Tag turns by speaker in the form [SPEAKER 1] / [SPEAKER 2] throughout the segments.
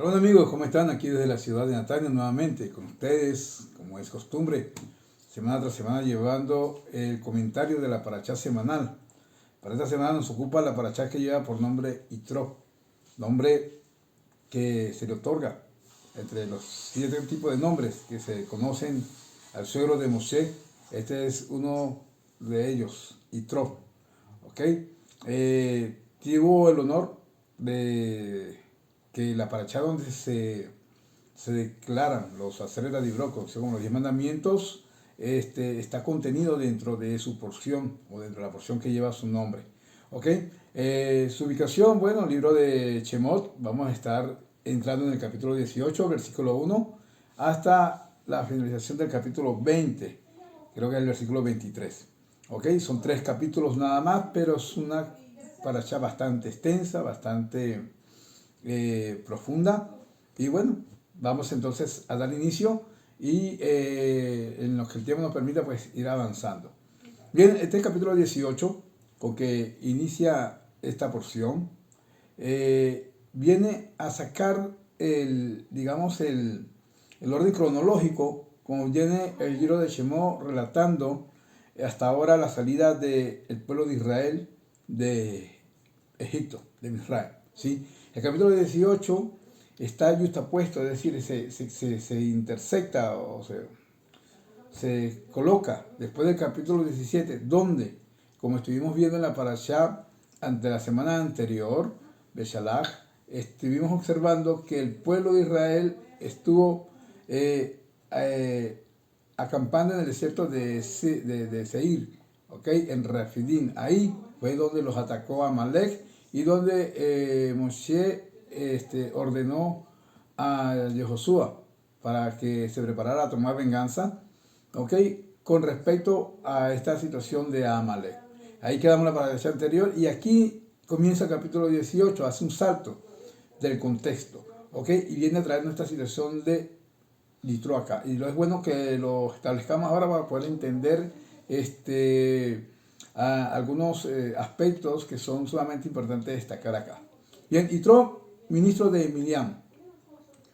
[SPEAKER 1] Hola amigos, ¿cómo están? Aquí desde la ciudad de Natania nuevamente con ustedes, como es costumbre, semana tras semana llevando el comentario de la parachá semanal. Para esta semana nos ocupa la parachá que lleva por nombre Yitro, nombre que se le otorga entre los 7 tipos de nombres que se conocen al suegro de Moshe. Este es uno de ellos, Yitro. ¿Ok? Tuvo el honor de que la parachá donde se declaran los Aseret Dibrocos, según los 10 mandamientos, está contenido dentro de su porción o dentro de la porción que lleva su nombre. ¿Ok? Su ubicación, bueno, libro de Shemot, vamos a estar entrando en el capítulo 18, versículo 1, hasta la finalización del capítulo 20, creo que es el versículo 23. ¿Ok? Son 3 capítulos nada más, pero es una parashá bastante extensa, bastante profunda. Y bueno, vamos entonces a dar inicio y en lo que el tiempo nos permita, pues ir avanzando. Bien, este es el capítulo 18, con que inicia esta porción, viene a sacar digamos, el orden cronológico, como viene el libro de Shemot relatando hasta ahora la salida del pueblo de Israel de Egipto, de Israel. ¿Sí? El capítulo 18 está justapuesto, es decir, se intersecta o se coloca después del capítulo 17, donde, como estuvimos viendo en la parashá ante la semana anterior, Beshalach, estuvimos observando que el pueblo de Israel estuvo acampando en el desierto de Seir, ¿okay? En Refidim. Ahí fue donde los atacó Amalek y donde Moshe ordenó a Yehoshua para que se preparara a tomar venganza, ¿ok? Con respecto a esta situación de Amalek. Ahí quedamos en la parasha anterior y aquí comienza el capítulo 18, hace un salto del contexto, ¿ok? Y viene a traer nuestra situación de Yitro acá. Y lo es bueno que lo establezcamos ahora para poder entender algunos aspectos que son sumamente importantes destacar acá. Bien, Yitro, ministro de Miriam,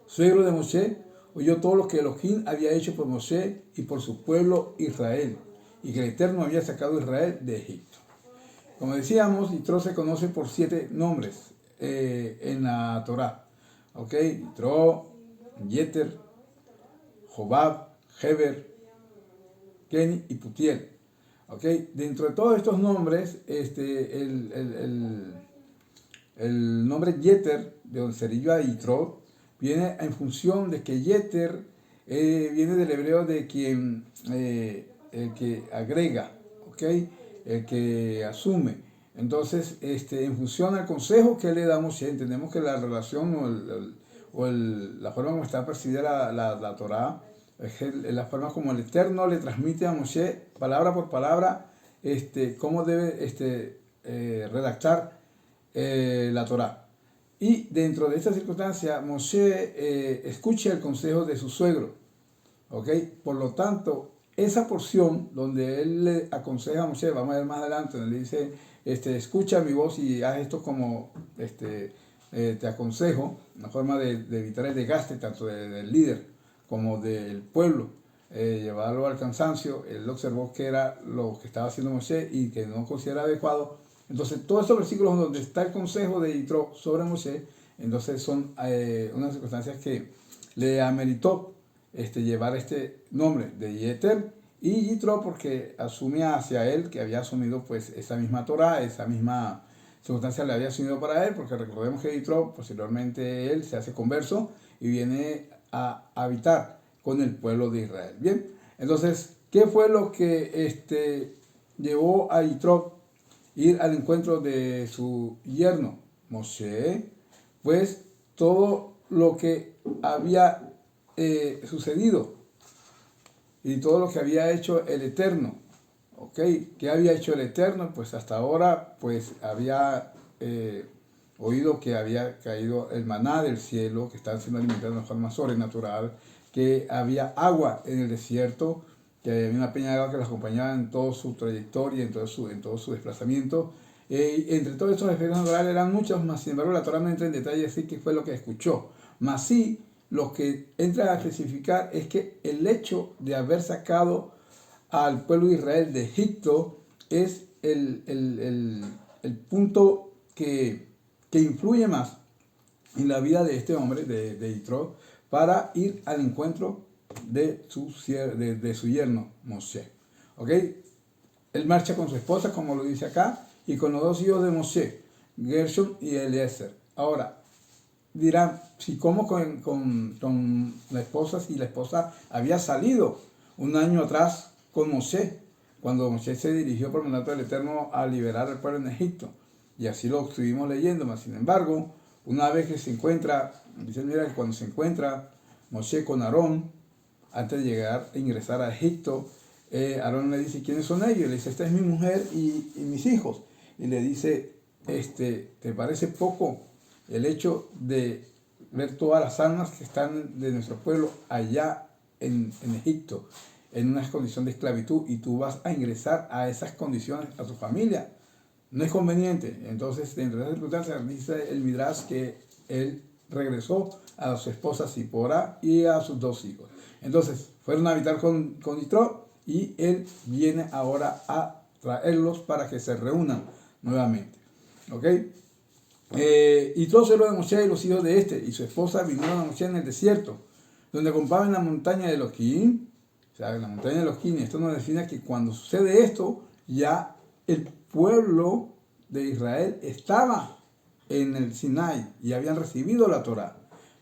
[SPEAKER 1] suegro de Moshe, oyó todo lo que Elohim había hecho por Moshe y por su pueblo Israel, y que el Eterno había sacado a Israel de Egipto. Como decíamos, Yitro se conoce por 7 nombres en la Torá. ¿Ok? Yitro, Yeter, Jobab, Heber, Kenny y Putiel. ¿Okay? Dentro de todos estos nombres, el nombre Yeter, de donde se deriva Yitro, viene en función de que Yeter viene del hebreo de quien, el que agrega, ¿okay? El que asume. Entonces, en función al consejo que le damos, entendemos que la relación la forma como está percibida la Torá, es la forma como el Eterno le transmite a Moshe, palabra por palabra, cómo debe redactar la Torá. Y dentro de esta circunstancia, Moshe escucha el consejo de su suegro. ¿Ok? Por lo tanto, esa porción donde él le aconseja a Moshe, vamos a ver más adelante, donde le dice, escucha mi voz y haz esto como te aconsejo, una forma de evitar el desgaste tanto del líder como del pueblo, llevarlo al cansancio. Él observó que era lo que estaba haciendo Moshe y que no considera adecuado. Entonces, todos estos versículos donde está el consejo de Yitro sobre Moshe, entonces son unas circunstancias que le ameritó llevar este nombre de Yeter y Yitro porque asumía hacia él que había asumido pues esa misma Torah, esa misma circunstancia le había asumido para él, porque recordemos que Yitro posteriormente él se hace converso y viene a habitar con el pueblo de Israel. Bien, entonces, ¿qué fue lo que llevó a Yitro ir al encuentro de su yerno Moshe? Pues todo lo que había sucedido y todo lo que había hecho el Eterno. ¿Ok? ¿Qué había hecho el Eterno? Pues hasta ahora pues había oído que había caído el maná del cielo, que estaban siendo alimentados de una forma sobrenatural, que había agua en el desierto, que había una peña de agua que los acompañaba en toda su trayectoria, en todo su desplazamiento. Entre todos estos efectos naturales eran muchos más, sin embargo la Torah no entra en detalle así que fue lo que escuchó. Mas sí, lo que entra a especificar es que el hecho de haber sacado al pueblo de Israel de Egipto es el punto que influye más en la vida de este hombre, de Yitro, para ir al encuentro de su yerno, Moshe. ¿Ok? Él marcha con su esposa, como lo dice acá, y con los dos hijos de Moshe, Gershon y Eliezer. Ahora, dirán, si como con la esposa, si la esposa había salido un año atrás con Moshe, cuando Moshe se dirigió por mandato del Eterno a liberar al pueblo en Egipto. Y así lo estuvimos leyendo, mas sin embargo, una vez que se encuentra, dicen, mira, que cuando se encuentra Moshe con Aarón, antes de llegar a ingresar a Egipto, Aarón le dice, ¿quiénes son ellos? Y le dice, esta es mi mujer y mis hijos. Y le dice, ¿te parece poco el hecho de ver todas las almas que están de nuestro pueblo allá en Egipto, en una condición de esclavitud, y tú vas a ingresar a esas condiciones a tu familia? No es conveniente. Entonces, dentro de esas circunstancias, dice el Midrash que él regresó a su esposa Zipora y a sus dos hijos. Entonces, fueron a habitar con Yitro, y él viene ahora a traerlos para que se reúnan nuevamente. ¿Ok? Yitro se lo de Moshe y los hijos de y su esposa vinieron a Moshe en el desierto, donde acampaban en la montaña de Elohim. O sea, en la montaña de Elohim. Esto nos define que cuando sucede esto, ya el pueblo de Israel estaba en el Sinai y habían recibido la Torá.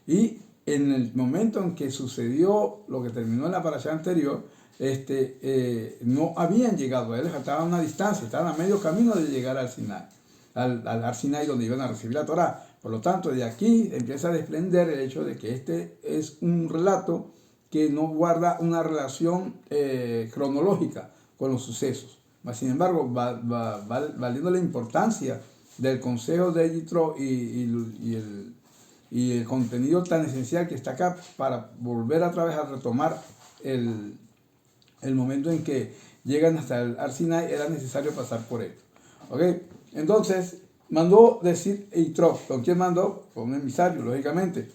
[SPEAKER 1] Y en el momento en que sucedió lo que terminó en la parasha anterior, no habían llegado, a él les faltaba una distancia, estaban a medio camino de llegar al Sinai, al Sinai donde iban a recibir la Torá. Por lo tanto, de aquí empieza a desprender el hecho de que este es un relato que no guarda una relación cronológica con los sucesos. Sin embargo, valiendo la importancia del consejo de Yitro y el contenido tan esencial que está acá para volver otra vez a retomar el momento en que llegan hasta el Har Sinai, era necesario pasar por él. ¿Ok? Entonces, mandó decir Yitro. ¿Con quién mandó? Con un emisario, lógicamente.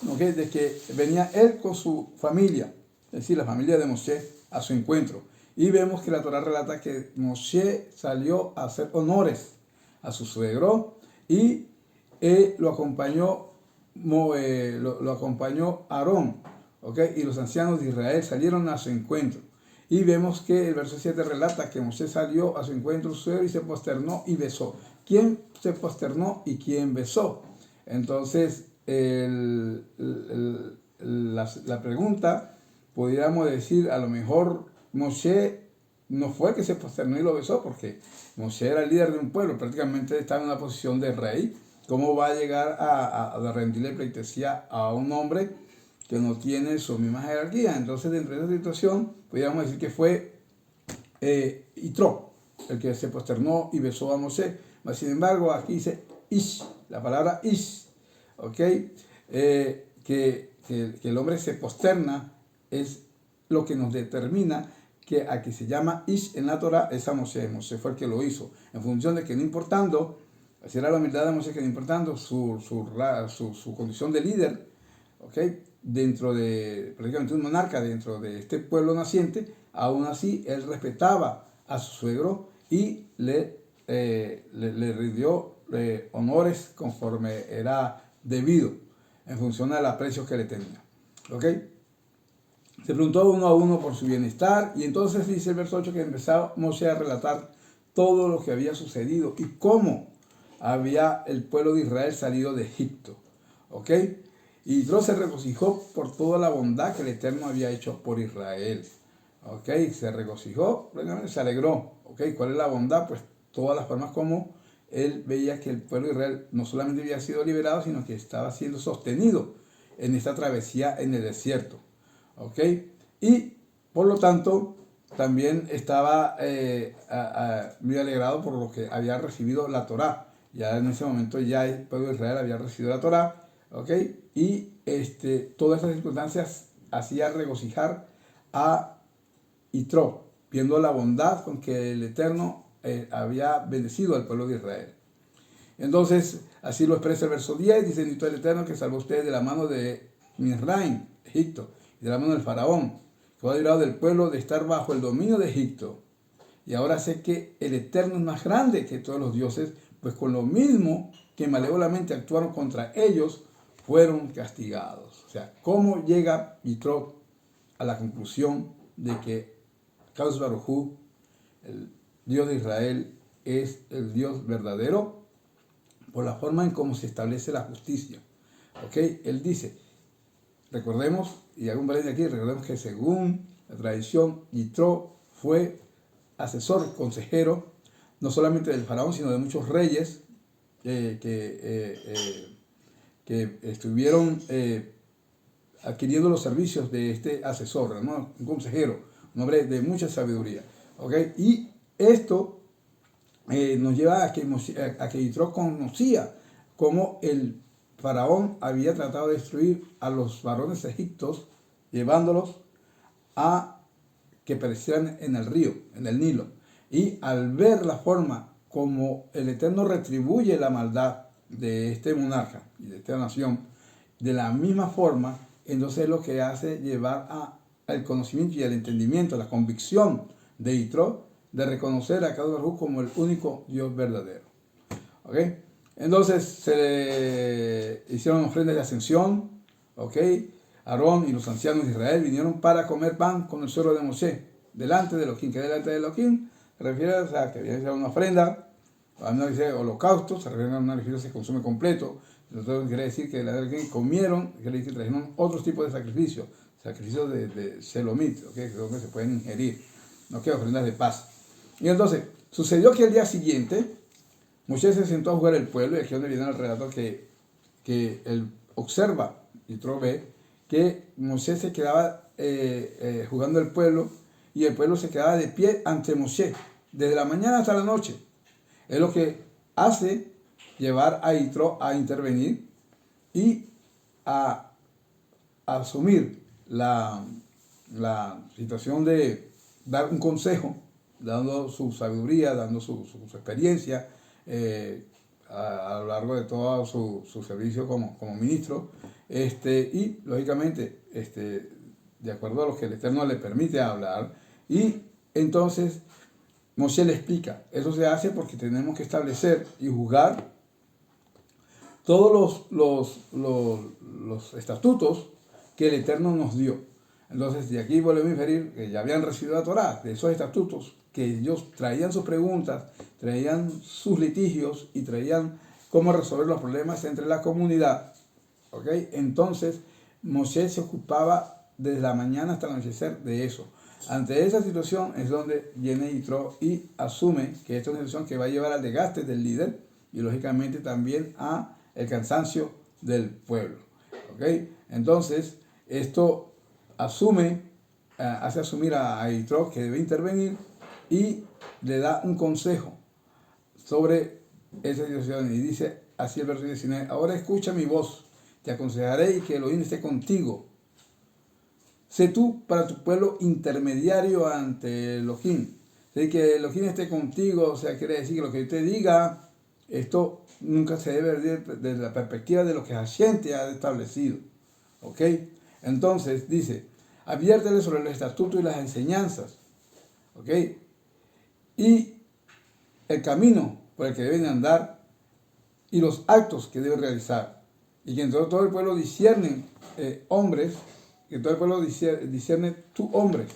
[SPEAKER 1] ¿Ok? De que venía él con su familia, es decir, la familia de Moshe, a su encuentro. Y vemos que la Torá relata que Moshe salió a hacer honores a su suegro y lo acompañó Aarón, ¿okay? Y los ancianos de Israel salieron a su encuentro. Y vemos que el verso 7 relata que Moshe salió a su encuentro su suegro y se posternó y besó. ¿Quién se posternó y quién besó? Entonces, la pregunta, podríamos decir, a lo mejor Moshe no fue que se posternó y lo besó, porque Moshe era el líder de un pueblo, prácticamente estaba en una posición de rey. ¿Cómo va a llegar a rendirle pleitesía a un hombre que no tiene su misma jerarquía? Entonces, dentro de esa situación, podríamos decir que fue Yitro el que se posternó y besó a Moshe. Mas, sin embargo, aquí dice Ish, la palabra Ish, ¿ok? Que el hombre se posterna es lo que nos determina que aquí se llama Ish en la Torah es a Moshe. Moshe fue el que lo hizo, en función de que no importando, así era la humildad de Moshe, que no importando su condición de líder, ¿okay? Dentro de, prácticamente un monarca dentro de este pueblo naciente, aún así él respetaba a su suegro y le rindió honores conforme era debido, en función del aprecio que le tenía. ¿Ok? Se preguntó uno a uno por su bienestar, y entonces dice el verso 8 que empezó Moshe a relatar todo lo que había sucedido y cómo había el pueblo de Israel salido de Egipto. ¿Ok? Y Dios se regocijó por toda la bondad que el Eterno había hecho por Israel. ¿Ok? Se regocijó, se alegró. ¿Ok? ¿Cuál es la bondad? Pues todas las formas como él veía que el pueblo de Israel no solamente había sido liberado, sino que estaba siendo sostenido en esta travesía en el desierto. ¿Ok? Y por lo tanto también estaba muy alegrado por lo que había recibido la Torá. Ya en ese momento ya el pueblo de Israel había recibido la Torá. ¿Ok? Y todas esas circunstancias hacían regocijar a Yitro, viendo la bondad con que el Eterno había bendecido al pueblo de Israel. Entonces, así lo expresa el verso 10, dice: bendito el Eterno que salvó a ustedes de la mano de Misraim, Egipto, y de la mano del faraón, que fue librado del pueblo de estar bajo el dominio de Egipto. Y ahora sé que el Eterno es más grande que todos los dioses, pues con lo mismo que malévolamente actuaron contra ellos, fueron castigados. O sea, ¿cómo llega Yitro a la conclusión de que Kadosh Baruj Hu, el Dios de Israel, es el Dios verdadero? Por la forma en cómo se establece la justicia. ¿Ok? Él dice, recordemos, y hago un paréntesis aquí, recordemos que según la tradición, Yitro fue asesor, consejero, no solamente del faraón, sino de muchos reyes que estuvieron adquiriendo los servicios de este asesor, ¿no? Un consejero, un hombre de mucha sabiduría. ¿Okay? Y esto nos lleva a que Yitro conocía cómo el faraón había tratado de destruir a los varones egipcios, llevándolos a que perecieran en el río, en el Nilo. Y al ver la forma como el Eterno retribuye la maldad de este monarca y de esta nación, de la misma forma, entonces lo que hace llevar al conocimiento y al entendimiento, a la convicción de Yitro, de reconocer a Kadosh Baruj Hu como el único Dios verdadero. ¿Ok? Entonces se le hicieron ofrendas de ascensión. ¿Ok? Aarón y los ancianos de Israel vinieron para comer pan con el suero de Moshe, delante de Elohim. ¿Qué delante de Elohim? Se refiere a que había que hacer una ofrenda, a no dice holocausto, se refiere a una religión que se consume completo. Entonces quiere decir que la que comieron, quiere decir que trajeron otros tipos de sacrificios de Shelomit, ¿okay? Que se pueden ingerir, no que ofrendas de paz. Y entonces, sucedió que el día siguiente, Moshe se sentó a jugar el pueblo, y aquí es donde viene el relato que él observa y ve que Moshe se quedaba jugando el pueblo, y el pueblo se quedaba de pie ante Moshe, desde la mañana hasta la noche. Es lo que hace llevar a Yitro a intervenir y a asumir la situación de dar un consejo, dando su sabiduría, dando su experiencia a lo largo de todo su servicio como ministro, y lógicamente de acuerdo a lo que el Eterno le permite hablar. Y entonces Moshe le explica, eso se hace porque tenemos que establecer y juzgar todos los estatutos que el Eterno nos dio. Entonces, de aquí volvemos a inferir que ya habían recibido la Torá, de esos estatutos, que ellos traían sus preguntas, traían sus litigios y traían cómo resolver los problemas entre la comunidad. ¿Ok? Entonces, Moshe se ocupaba desde la mañana hasta el anochecer de eso. Ante esa situación es donde viene Yitro y asume que esta es una situación que va a llevar al desgaste del líder y lógicamente también a el cansancio del pueblo. ¿Ok? Entonces, esto hace asumir a Yitro que debe intervenir y le da un consejo sobre esa situación. Y dice así el verso 19, ahora escucha mi voz, te aconsejaré y que Elohim esté contigo. Sé tú para tu pueblo intermediario ante Elohim. Sé que Elohim esté contigo, o sea, quiere decir que lo que yo te diga, esto nunca se debe ver desde la perspectiva de lo que Hashem te ha establecido. ¿Ok? Entonces, dice, adviértele sobre los estatutos y las enseñanzas. ¿Ok? Y el camino por el que deben andar y los actos que deben realizar. Y que entre todo el pueblo disciernen hombres, que todo el pueblo discierne hombres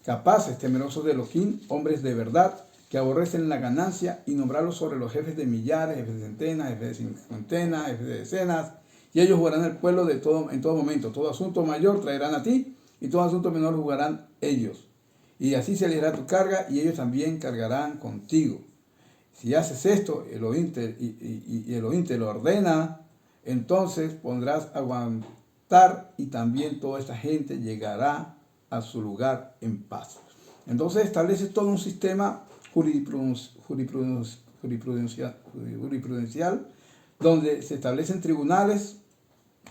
[SPEAKER 1] capaces, temerosos de Elohim, hombres de verdad, que aborrecen la ganancia, y nombrarlos sobre los jefes de millares, jefes de centenas, jefes de cincuentenas, jefes de decenas, y ellos jugarán el pueblo en todo momento. Todo asunto mayor traerán a ti, y todo asunto menor jugarán ellos. Y así se les dará tu carga, y ellos también cargarán contigo. Si haces esto, Elohim te lo ordena, entonces pondrás a aguantar, y también toda esta gente llegará a su lugar en paz. Entonces establece todo un sistema jurisprudencial donde se establecen tribunales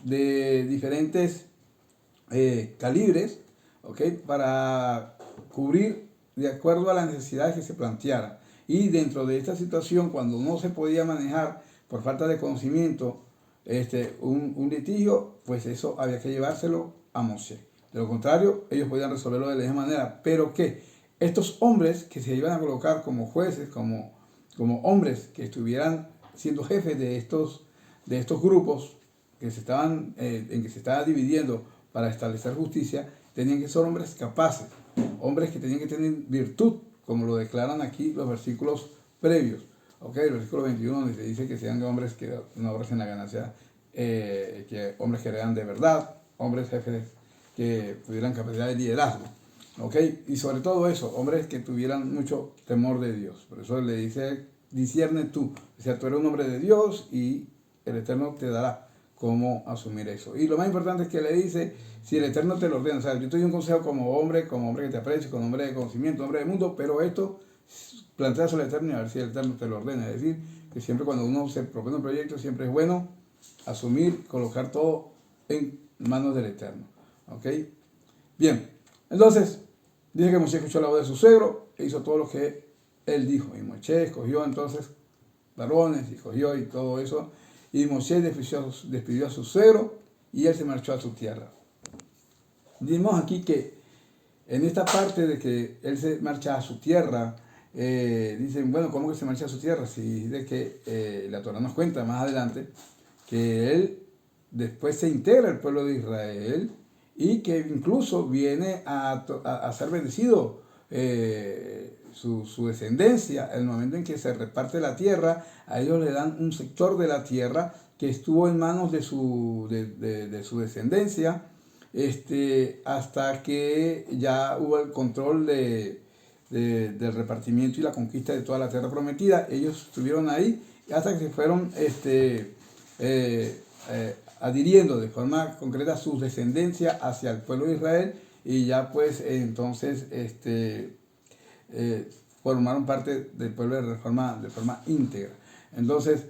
[SPEAKER 1] de diferentes calibres, ¿okay? Para cubrir de acuerdo a las necesidades que se plantearan. Y dentro de esta situación, cuando no se podía manejar por falta de conocimiento, un litigio, pues eso había que llevárselo a Moshe. De lo contrario, ellos podían resolverlo de la misma manera. Pero que estos hombres que se iban a colocar como jueces, como hombres que estuvieran siendo jefes de estos grupos que en que se estaba dividiendo para establecer justicia, tenían que ser hombres capaces, hombres que tenían que tener virtud, como lo declaran aquí los versículos previos. El versículo 21, donde se dice que sean hombres que no abracen la ganancia, que hombres que eran de verdad, hombres jefes que tuvieran capacidad de liderazgo. Y sobre todo eso, hombres que tuvieran mucho temor de Dios. Por eso le dice, discierne tú. O sea, tú eres un hombre de Dios y el Eterno te dará cómo asumir eso. Y lo más importante es que le dice, si el Eterno te lo ordena, o sea, yo te doy un consejo como hombre que te aprecio, como hombre de conocimiento, hombre del mundo, pero esto plantea sobre el Eterno y a ver si el Eterno te lo ordena. Es decir, que siempre cuando uno se propone un proyecto, siempre es bueno asumir, colocar todo en manos del Eterno. Bien, entonces, dice que Moshe escuchó la voz de su suegro e hizo todo lo que él dijo. Y Moshe escogió entonces varones, y escogió y todo eso. Y Moshe despidió a su suegro y él se marchó a su tierra. Dimos aquí que en esta parte de que él se marcha a su tierra, dicen, bueno, ¿cómo que se marcha a su tierra? Si de que la Torah nos cuenta más adelante que él después se integra al pueblo de Israel y que incluso viene a ser bendecido su descendencia. En el momento en que se reparte la tierra, a ellos le dan un sector de la tierra que estuvo en manos de su descendencia, hasta que ya hubo el control del repartimiento y la conquista de toda la tierra prometida. Ellos estuvieron ahí hasta que se fueron adhiriendo de forma concreta su descendencia hacia el pueblo de Israel, y ya pues entonces formaron parte del pueblo de forma íntegra. Entonces,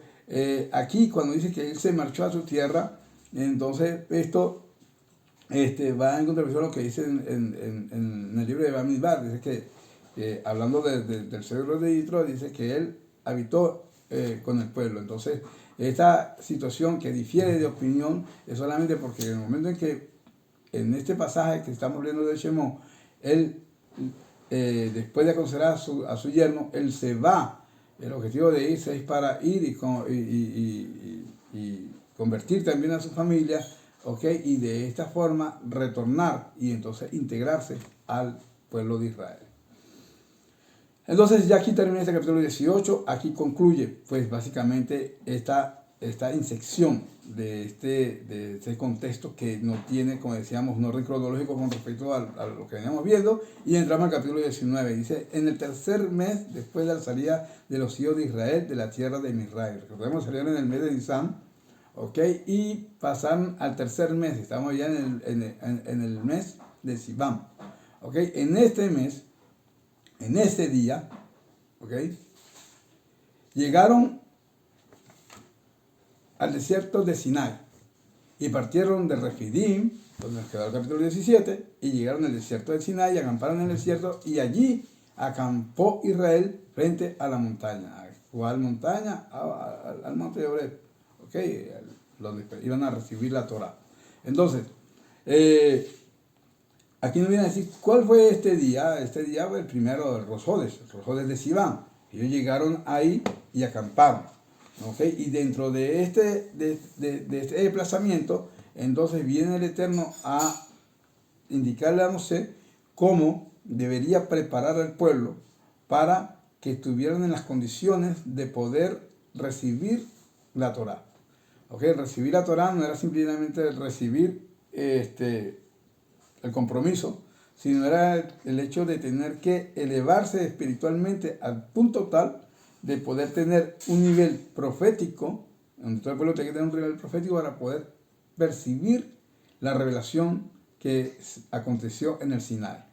[SPEAKER 1] aquí cuando dice que él se marchó a su tierra, entonces esto va en contraposición a lo que dice en el libro de Bamidbar. Dice que hablando del suegro de Yitro, dice que él habitó con el pueblo. Entonces, esta situación que difiere de opinión es solamente porque en el momento en que en este pasaje que estamos leyendo de Shemó, él después de aconsejar a su yerno, él se va. El objetivo de irse es para ir y convertir también a su familia, y de esta forma retornar y entonces integrarse al pueblo de Israel. Entonces ya aquí termina este capítulo 18, aquí concluye pues básicamente esta insección de este contexto que no tiene, como decíamos, un orden cronológico con respecto a lo que veníamos viendo, y entramos al capítulo 19, dice, en el tercer mes después de la salida de los hijos de Israel de la tierra de Misraim. Recordemos, salieron en el mes de Nisan, y pasaron al tercer mes, estamos ya en el mes de Sivan. En este mes, en ese día, llegaron al desierto de Sinai y partieron de Refidim, donde nos quedó el capítulo 17, y llegaron al desierto de Sinai y acamparon en el desierto, y allí acampó Israel frente a la montaña. ¿A cuál montaña? Al monte de Oreb, donde iban a recibir la Torah. Entonces, aquí nos viene a decir cuál fue este día. Este día fue el primero de Rosh Hodesh de Sivan. Ellos llegaron ahí y acamparon. Y dentro de este desplazamiento, entonces viene el Eterno a indicarle a Moshe cómo debería preparar al pueblo para que estuvieran en las condiciones de poder recibir la Torah. Recibir la Torah no era simplemente recibir el compromiso, sino era el hecho de tener que elevarse espiritualmente al punto tal de poder tener un nivel profético, donde todo el pueblo tiene que tener un nivel profético para poder percibir la revelación que aconteció en el Sinai.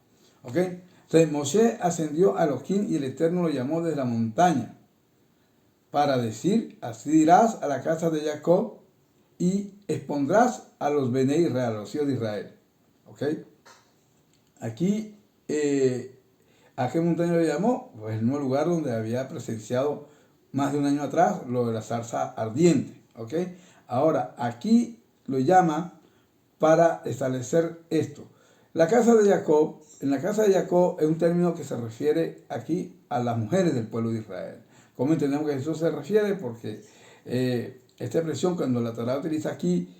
[SPEAKER 1] Entonces Moshe ascendió a Elohim y el Eterno lo llamó desde la montaña para decir, así dirás a la casa de Jacob y expondrás a los Bene Israel, a los hijos de Israel. Aquí, ¿a qué montaña lo llamó? Pues el mismo lugar donde había presenciado más de un año atrás lo de la zarza ardiente, ¿ok? Ahora, aquí lo llama para establecer esto. La casa de Jacob, en la casa de Jacob es un término que se refiere aquí a las mujeres del pueblo de Israel. ¿Cómo entendemos que eso se refiere? Porque esta expresión, cuando la Torá utiliza aquí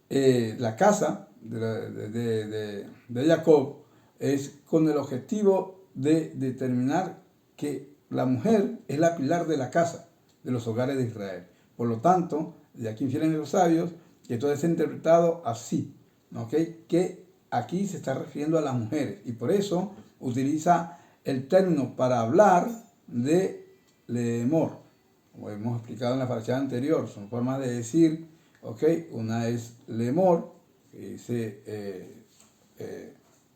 [SPEAKER 1] la casa de Jacob, es con el objetivo de determinar que la mujer es la pilar de la casa, de los hogares de Israel. Por lo tanto, de aquí infieren los sabios que todo es interpretado así, ¿ok? Que aquí se está refiriendo a las mujeres y por eso utiliza el término para hablar de lemor. Como hemos explicado en la parashá anterior, son formas de decir, ¿ok? Una es lemor, que dice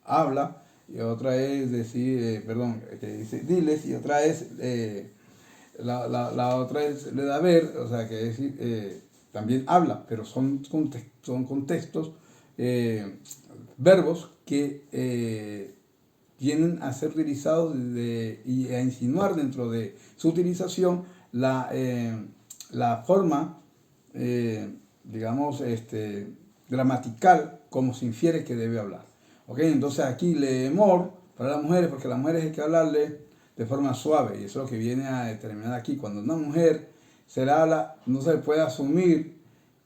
[SPEAKER 1] habla, y otra es decir, que dice diles, y otra es, la otra es ledaber, o sea, que es decir, también habla, pero son contextos, verbos que vienen a ser utilizados y a insinuar dentro de su utilización la forma, digamos, gramatical como se infiere que debe hablar. ¿Okay? Entonces aquí leemor para las mujeres, porque a las mujeres hay que hablarle de forma suave, y eso es lo que viene a determinar aquí. Cuando una mujer se le habla, no se le puede asumir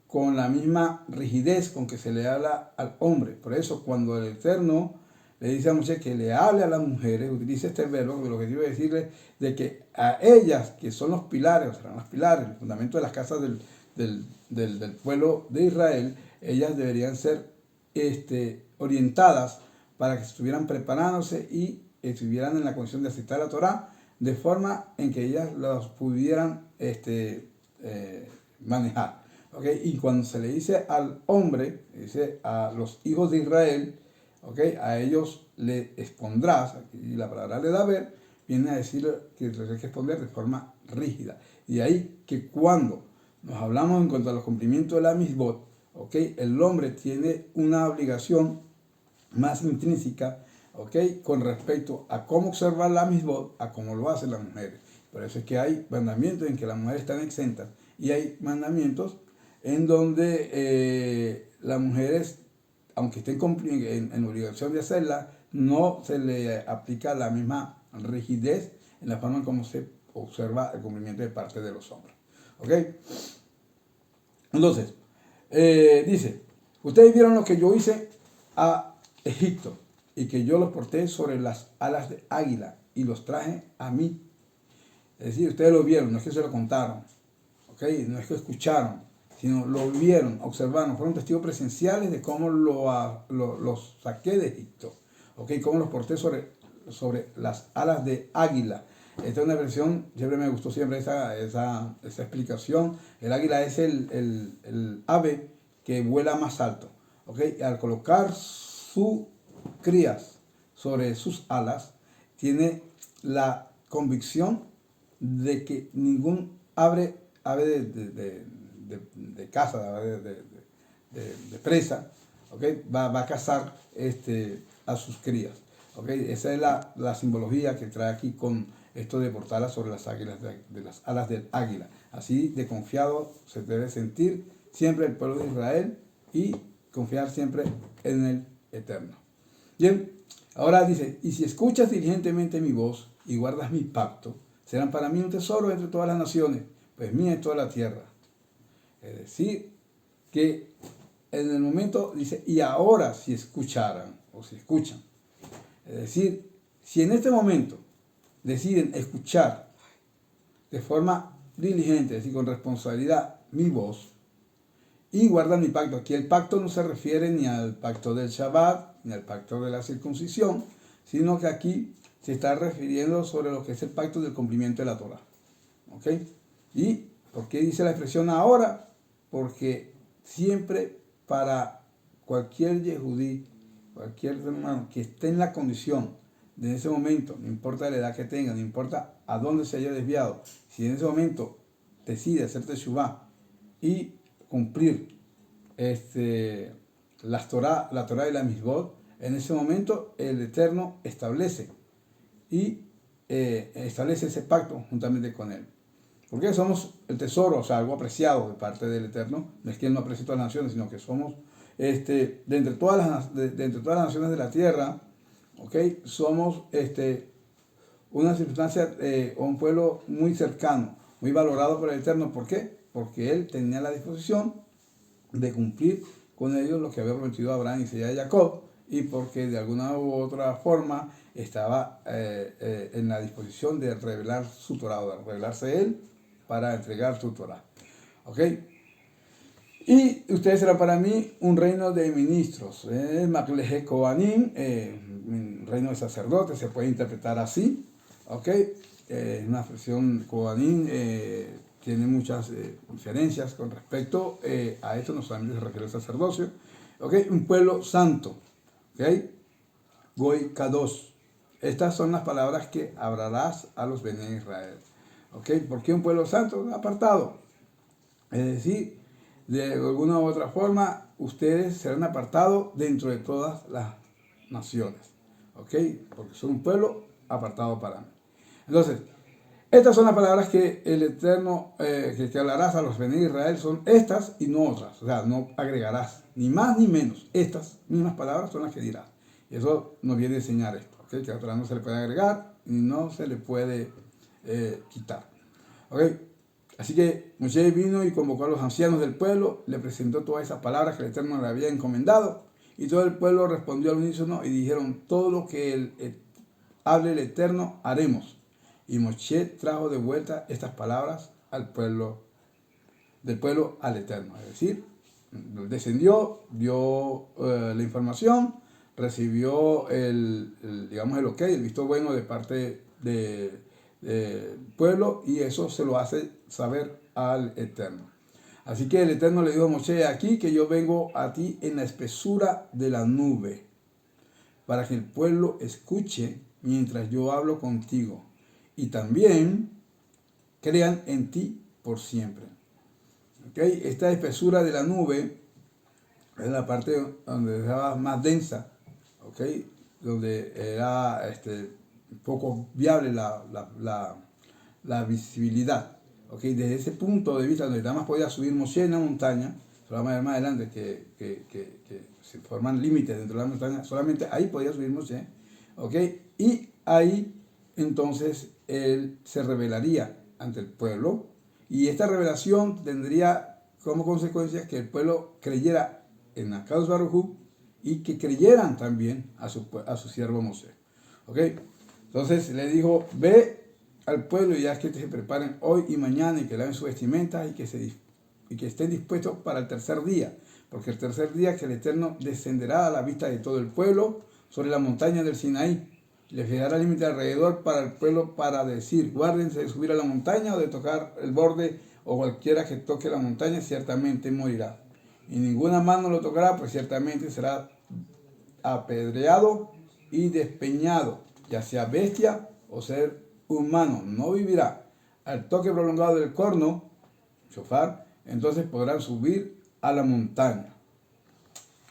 [SPEAKER 1] con la misma rigidez con que se le habla al hombre. Por eso cuando el Eterno le dice a Moisés que le hable a las mujeres, utiliza este verbo, que lo que quiere decirle de que a ellas, que son los pilares, serán los pilares, el fundamento de las casas del pueblo de Israel, ellas deberían ser orientadas para que estuvieran preparándose y estuvieran en la condición de aceptar la Torá, de forma en que ellas los pudieran manejar. ¿Okay? Y cuando se le dice al hombre, dice a los hijos de Israel, ¿okay? A ellos le expondrás, y la palabra le da a ver, viene a decir que les hay que responder de forma rígida. Y ahí que cuando nos hablamos en cuanto a los cumplimientos de la misbot, ¿okay? El hombre tiene una obligación más intrínseca, ¿okay? Con respecto a cómo observar la misbot, a cómo lo hacen las mujeres. Por eso es que hay mandamientos en que las mujeres están exentas y hay mandamientos en donde las mujeres, aunque estén en obligación de hacerla, no se le aplica la misma rigidez en la forma en cómo se observa el cumplimiento de parte de los hombres. ¿Ok? Entonces, dice, ustedes vieron lo que yo hice a Egipto y que yo los porté sobre las alas de águila y los traje a mí. Es decir, ustedes lo vieron, no es que se lo contaron, ¿ok? No es que escucharon, sino lo vieron, observaron, fueron testigos presenciales de cómo los saqué de Egipto, ¿ok? Cómo los porté sobre las alas de águila. Esta es una versión, siempre me gustó siempre esa explicación. El águila es el ave que vuela más alto, ¿ok? Y al colocar sus crías sobre sus alas, tiene la convicción de que ningún ave de caza, de presa, ¿okay? va a cazar a sus crías. ¿Okay? Esa es la simbología que trae aquí con esto de portarlas sobre las águilas, de las alas del águila. Así de confiado se debe sentir siempre el pueblo de Israel y confiar siempre en el Eterno. Bien, ahora dice, y si escuchas diligentemente mi voz y guardas mi pacto, serán para mí un tesoro entre todas las naciones, pues mía es toda la tierra. Es decir, que en el momento, dice, y ahora si escucharan, o si escuchan. Es decir, si en este momento deciden escuchar de forma diligente, es decir, con responsabilidad, mi voz, y guardan mi pacto. Aquí el pacto no se refiere ni al pacto del Shabbat, ni al pacto de la circuncisión, sino que aquí se está refiriendo sobre lo que es el pacto del cumplimiento de la Torah. ¿Ok? ¿Y por qué dice la expresión ahora? Porque siempre para cualquier yehudí, cualquier hermano que esté en la condición de en ese momento, no importa la edad que tenga, no importa a dónde se haya desviado, si en ese momento decide hacer teshuvá y cumplir la Torah y la misbot, en ese momento el Eterno establece ese pacto juntamente con él. Porque somos el tesoro, o sea, algo apreciado de parte del Eterno. No es que Él no aprecie todas las naciones, sino que somos, de entre todas las naciones de la tierra, ¿ok? Somos una circunstancia o un pueblo muy cercano, muy valorado por el Eterno. ¿Por qué? Porque Él tenía la disposición de cumplir con ellos lo que había prometido a Abraham, Isaac y Jacob, y porque de alguna u otra forma estaba en la disposición de revelar su Torah, o de revelarse Él para entregar su Torah. ¿Ok? Y ustedes serán para mí un reino de ministros, Makleje Kohanim, reino de sacerdotes, se puede interpretar así. ¿Ok? Una expresión Kohanim tiene muchas diferencias con respecto a esto, no solamente se refiere al sacerdocio. ¿Ok? Un pueblo santo. ¿Ok? Goy Kadosh. Estas son las palabras que hablarás a los Bene Israel. ¿Ok? ¿Por qué un pueblo santo? Apartado. Es decir, de alguna u otra forma, ustedes serán apartados dentro de todas las naciones. ¿Ok? Porque son un pueblo apartado para mí. Entonces, estas son las palabras que el Eterno, que hablarás a los Bene Israel, son estas y no otras. O sea, no agregarás ni más ni menos. Estas mismas palabras son las que dirás. Y eso nos viene a enseñar esto. ¿Okay? Que a otra no se le puede agregar y no se le puede quitar. ¿Okay? Así que Moshe vino y convocó a los ancianos del pueblo, le presentó todas esas palabras que el Eterno le había encomendado. Y todo el pueblo respondió al unísono y dijeron: todo lo que hable el Eterno haremos. Y Moshe trajo de vuelta estas palabras al pueblo, del pueblo al Eterno. Es decir, descendió, dio la información, recibió digamos el ok, el visto bueno de parte del pueblo, y eso se lo hace saber al Eterno. Así que el Eterno le dijo a Moshe: aquí que yo vengo a ti en la espesura de la nube, para que el pueblo escuche mientras yo hablo contigo, y también crean en ti por siempre. ¿Okay? Esta espesura de la nube es la parte donde estaba más densa, ¿okay? Donde era poco viable la visibilidad. ¿Okay? Desde ese punto de vista, donde nada más podía subir Moshe en la montaña, se lo vamos a ver más adelante, que se forman límites dentro de la montaña, solamente ahí podía subir Moshe. ¿Okay? Y ahí entonces él se revelaría ante el pueblo, y esta revelación tendría como consecuencia que el pueblo creyera en Akadosh Baruj Hu y que creyeran también a su siervo Moshe. ¿Okay? Entonces le dijo: ve al pueblo y haz que se preparen hoy y mañana, y que laven sus vestimentas, y que estén dispuestos para el tercer día, porque el tercer día que el Eterno descenderá a la vista de todo el pueblo sobre la montaña del Sinaí. Le fijará límite alrededor para el pueblo, para decir: guárdense de subir a la montaña o de tocar el borde, o cualquiera que toque la montaña ciertamente morirá. Y ninguna mano lo tocará, pues ciertamente será apedreado y despeñado, ya sea bestia o ser humano, no vivirá. Al toque prolongado del corno, shofar, entonces podrán subir a la montaña.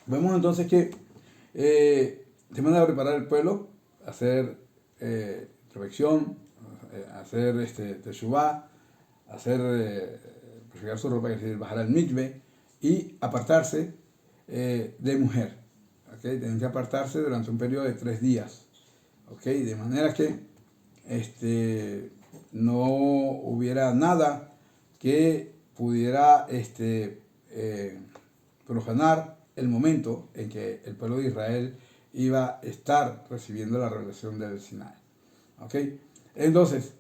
[SPEAKER 1] Vemos entonces que se manda a preparar el pueblo, hacer reflexión, hacer teshuvá, hacer purificar su ropa, es decir, bajar al mikve, y apartarse de mujer. ¿Okay? Tienen que apartarse durante un periodo de 3 días. ¿Okay? De manera que no hubiera nada que pudiera profanar el momento en que el pueblo de Israel iba a estar recibiendo la revelación del Sinaí. ¿Ok? Entonces,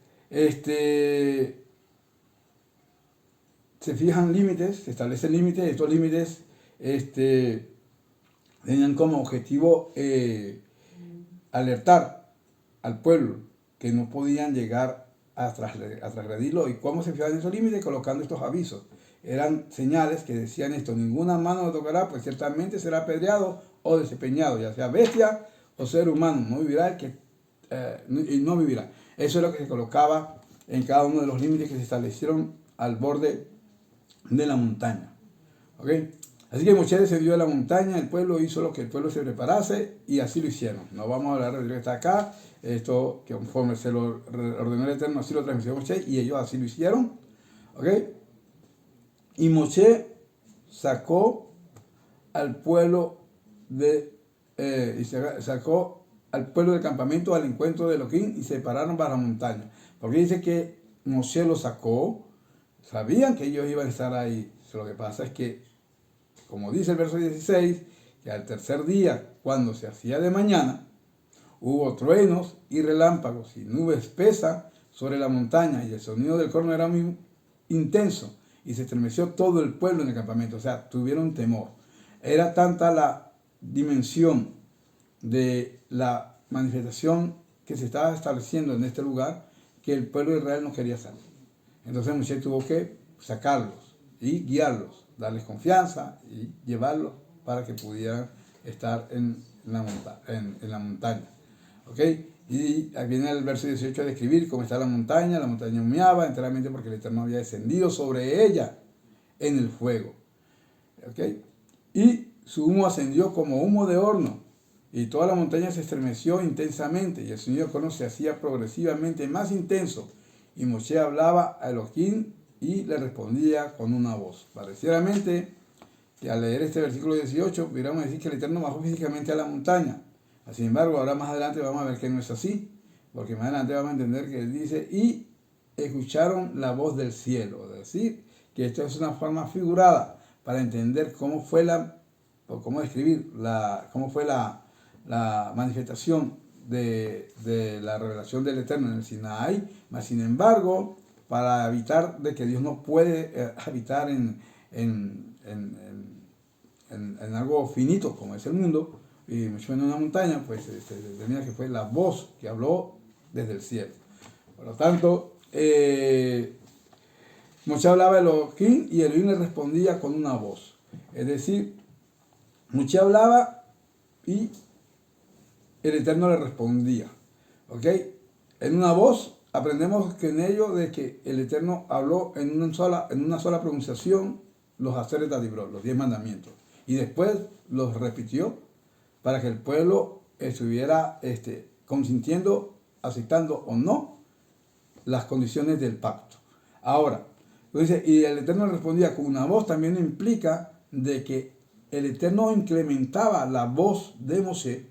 [SPEAKER 1] se fijan límites, se establecen límites. Estos límites tenían como objetivo alertar al pueblo que no podían llegar a transgredirlo. ¿Y cómo se fijan esos límites? Colocando estos avisos. Eran señales que decían esto: ninguna mano lo tocará, pues ciertamente será apedreado o desempeñado, ya sea bestia o ser humano, no vivirá y no vivirá. Eso es lo que se colocaba en cada uno de los límites que se establecieron al borde de la montaña. ¿Okay? Así que Moshe descendió de la montaña, el pueblo hizo lo que el pueblo se preparase, y así lo hicieron. No vamos a hablar de lo que está acá, esto que conforme se lo ordenó el Eterno, así lo transmitió Moshe, y ellos así lo hicieron. ¿Ok? Y Moshe sacó al pueblo sacó al pueblo del campamento al encuentro de Elohim y se pararon para la montaña. Porque dice que Moshe lo sacó, sabían que ellos iban a estar ahí. Lo que pasa es que, como dice el verso 16, que al tercer día, cuando se hacía de mañana, hubo truenos y relámpagos y nube espesa sobre la montaña, y el sonido del corno era muy intenso, y se estremeció todo el pueblo en el campamento. O sea, tuvieron temor. Era tanta la dimensión de la manifestación que se estaba estableciendo en este lugar que el pueblo de Israel no quería salir. Entonces Moisés tuvo que sacarlos y guiarlos, darles confianza y llevarlos para que pudieran estar en la montaña. ¿Ok? Y aquí viene el verso 18 a describir cómo está la montaña humeaba enteramente porque el Eterno había descendido sobre ella en el fuego. ¿Ok? Y su humo ascendió como humo de horno, y toda la montaña se estremeció intensamente, y el sonido del corno se hacía progresivamente más intenso, y Moshe hablaba a Elohim y le respondía con una voz. Pareceramente que al leer este versículo 18 pudiéramos decir que el Eterno bajó físicamente a la montaña. Sin embargo, ahora más adelante vamos a ver que no es así, porque más adelante vamos a entender que él dice, y escucharon la voz del cielo. Es decir, que esto es una forma figurada para entender cómo fue cómo describir cómo fue la manifestación de la revelación del Eterno en el Sinaí. Mas sin embargo, para evitar de que Dios no puede habitar en algo finito como es el mundo, y mucho menos en una montaña, pues se determina que fue la voz que habló desde el cielo. Por lo tanto, Moshe hablaba a Elohim y Elohim le respondía con una voz. Es decir, Moshe hablaba y el Eterno le respondía. ¿Ok? En una voz aprendemos que en ello de que el Eterno habló en una sola pronunciación los Aseret Adibrot, los 10 mandamientos. Y después los repitió para que el pueblo estuviera consintiendo, aceptando o no las condiciones del pacto. Ahora, entonces, y el Eterno respondía con una voz, también implica de que el Eterno incrementaba la voz de Moshe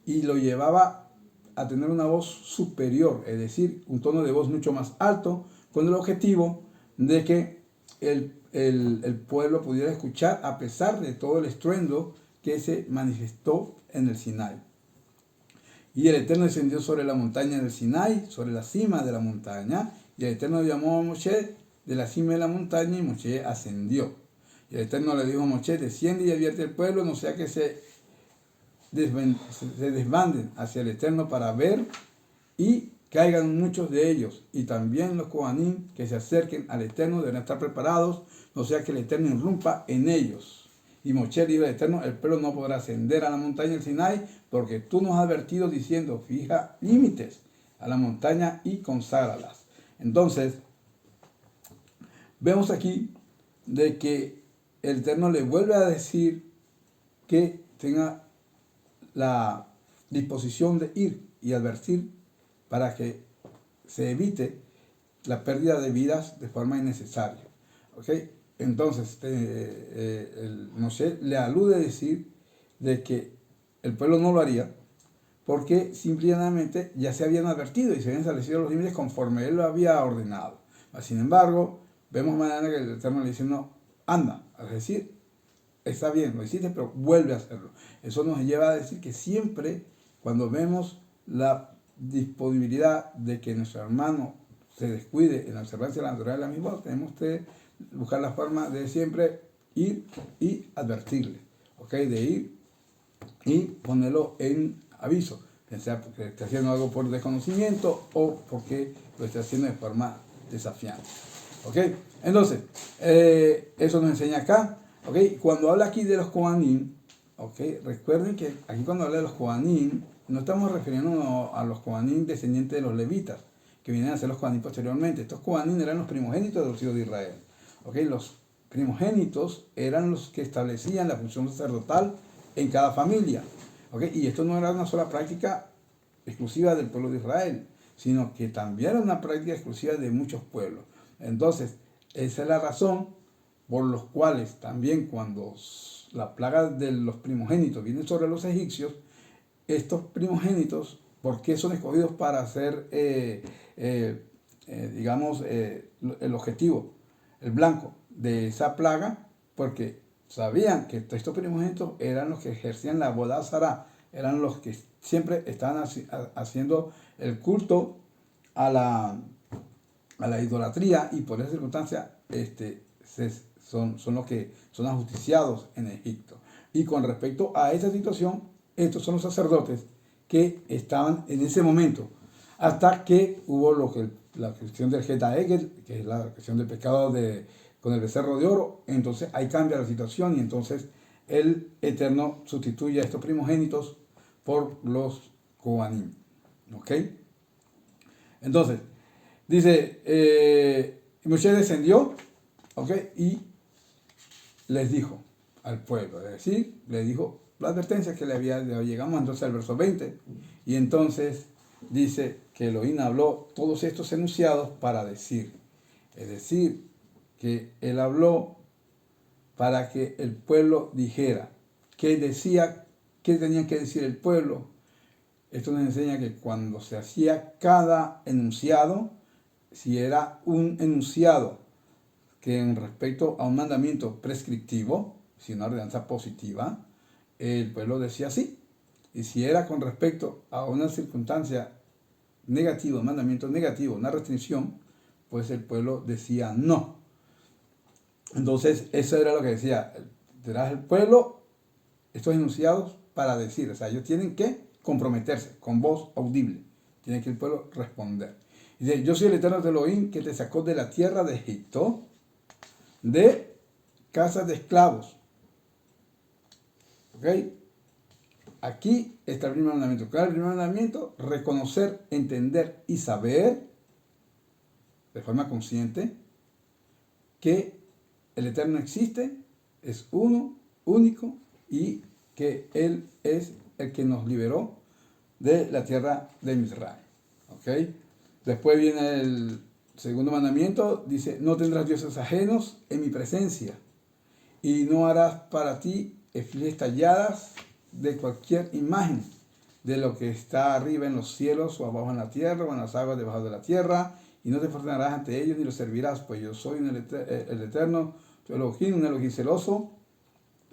[SPEAKER 1] y lo llevaba a tener una voz superior, es decir, un tono de voz mucho más alto, con el objetivo de que el pueblo pudiera escuchar a pesar de todo el estruendo que se manifestó en el Sinai. Y el Eterno descendió sobre la montaña del Sinai, sobre la cima de la montaña, y el Eterno llamó a Moshe de la cima de la montaña, y Moshe ascendió. Y el Eterno le dijo a Moshe, desciende y advierte al pueblo, no sea que se desbanden hacia el Eterno para ver y caigan muchos de ellos, y también los Kohanim que se acerquen al Eterno deben estar preparados, no sea que el Eterno irrumpa en ellos. Y Moshe dijo al Eterno, el pueblo no podrá ascender a la montaña del Sinai, porque tú nos has advertido diciendo, fija límites a la montaña y conságralas. Entonces, vemos aquí de que el Eterno le vuelve a decir que tenga la disposición de ir y advertir para que se evite la pérdida de vidas de forma innecesaria. ¿Ok? Entonces, Moshe le alude a decir de que el pueblo no lo haría porque simplemente ya se habían advertido y se habían establecido los límites conforme él lo había ordenado. Sin embargo, vemos mañana que el Eterno le dice, no, anda, es decir, está bien, lo hiciste, pero vuelve a hacerlo. Eso nos lleva a decir que siempre cuando vemos la disponibilidad de que nuestro hermano se descuide en la observancia de la naturaleza de la misma, tenemos que buscar la forma de siempre ir y advertirle, ¿ok? De ir y ponerlo en aviso, que sea porque esté haciendo algo por desconocimiento o porque lo esté haciendo de forma desafiante, ¿ok? Entonces, eso nos enseña acá, ¿ok? Cuando habla aquí de los Kohanim, ¿ok? Recuerden que aquí cuando habla de los Kohanim, no estamos refiriendo a los Kohanim descendientes de los levitas, que vienen a ser los Kohanim posteriormente. Estos Kohanim eran los primogénitos de los hijos de Israel. ¿Ok? Los primogénitos eran los que establecían la función sacerdotal en cada familia. ¿Ok? Y esto no era una sola práctica exclusiva del pueblo de Israel, sino que también era una práctica exclusiva de muchos pueblos. Entonces, Esa es la razón por los cuales también cuando la plaga de los primogénitos viene sobre los egipcios, estos primogénitos, ¿por qué son escogidos para ser, digamos, el objetivo, el blanco de esa plaga? Porque sabían que estos primogénitos eran los que ejercían la boda Zará, eran los que siempre estaban haciendo el culto a la idolatría, y por esa circunstancia son los que son ajusticiados en Egipto. Y con respecto a esa situación, estos son los sacerdotes que estaban en ese momento, hasta que hubo la cuestión del Geta Egel, que es la cuestión del pecado con el becerro de oro. Entonces ahí cambia la situación, y entonces el Eterno sustituye a estos primogénitos por los Kohanim. ¿Ok? Entonces, dice, Moshe descendió, ¿ok? Y les dijo al pueblo, es decir, le dijo la advertencia que le había dado. Llegamos entonces al verso 20, y entonces dice que Elohim habló todos estos enunciados para decir, es decir, que él habló para que el pueblo dijera, qué decía, qué tenía que decir el pueblo. Esto nos enseña que cuando se hacía cada enunciado, si era un enunciado que en respecto a un mandamiento prescriptivo, si una ordenanza positiva, el pueblo decía sí. Y si era con respecto a una circunstancia negativa, un mandamiento negativo, una restricción, pues el pueblo decía no. Entonces, eso era lo que decía, tendrás el pueblo estos enunciados para decir, o sea, ellos tienen que comprometerse con voz audible, tiene que el pueblo responder. Y dice, yo soy el Eterno de Elohim que te sacó de la tierra de Egipto, de casas de esclavos. ¿Ok? Aquí está el primer mandamiento. ¿Cuál es el primer mandamiento? Reconocer, entender y saber de forma consciente que el Eterno existe, es uno, único, y que Él es el que nos liberó de la tierra de Israel. ¿Ok? Después viene el segundo mandamiento, dice, no tendrás dioses ajenos en mi presencia, y no harás para ti efigies talladas de cualquier imagen de lo que está arriba en los cielos, o abajo en la tierra, o en las aguas debajo de la tierra, y no te prosternarás ante ellos ni los servirás, pues yo soy el Eterno, tu Elohim, un Elohim celoso,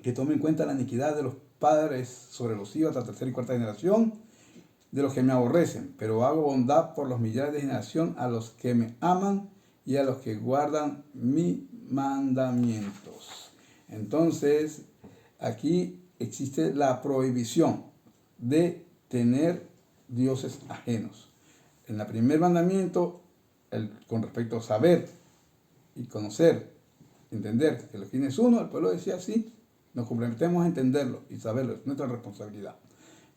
[SPEAKER 1] que tome en cuenta la iniquidad de los padres sobre los hijos hasta tercera y cuarta generación, de los que me aborrecen, pero hago bondad por los millares de generación a los que me aman y a los que guardan mis mandamientos. Entonces, aquí existe la prohibición de tener dioses ajenos. En el primer mandamiento, con respecto a saber y conocer, entender que Elohim es uno, el pueblo decía sí, nos comprometemos a entenderlo y saberlo, es nuestra responsabilidad.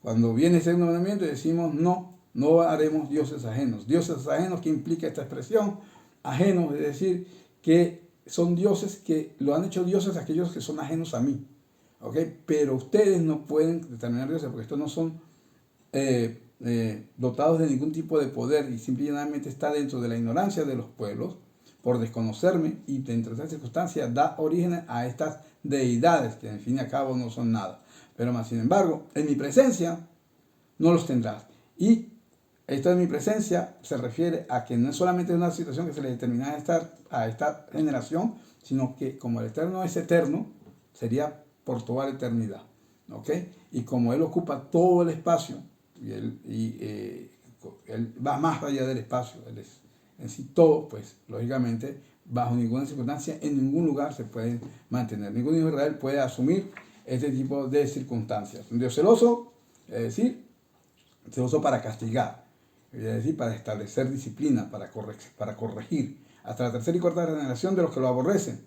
[SPEAKER 1] Cuando viene el segundo mandamiento decimos no haremos dioses ajenos. Dioses ajenos, ¿qué implica esta expresión? Ajenos, es decir, que son dioses que lo han hecho dioses aquellos que son ajenos a mí. ¿Ok? Pero ustedes no pueden determinar dioses porque estos no son dotados de ningún tipo de poder, y simplemente está dentro de la ignorancia de los pueblos por desconocerme, y dentro de esta circunstancia da origen a estas deidades que en fin y al cabo no son nada. Pero más sin embargo, en mi presencia no los tendrás. Y esto de mi presencia se refiere a que no es solamente una situación que se le determina a esta generación, sino que como el Eterno es eterno, sería por toda la eternidad. ¿Ok? Y como Él ocupa todo el espacio, y Él va más allá del espacio, Él es en sí todo, pues lógicamente bajo ninguna circunstancia, en ningún lugar se puede mantener. Ningún hijo de Israel puede asumir este tipo de circunstancias. Un Dios celoso, es decir, celoso para castigar, es decir, para establecer disciplina, para corregir, hasta la tercera y cuarta generación de los que lo aborrecen.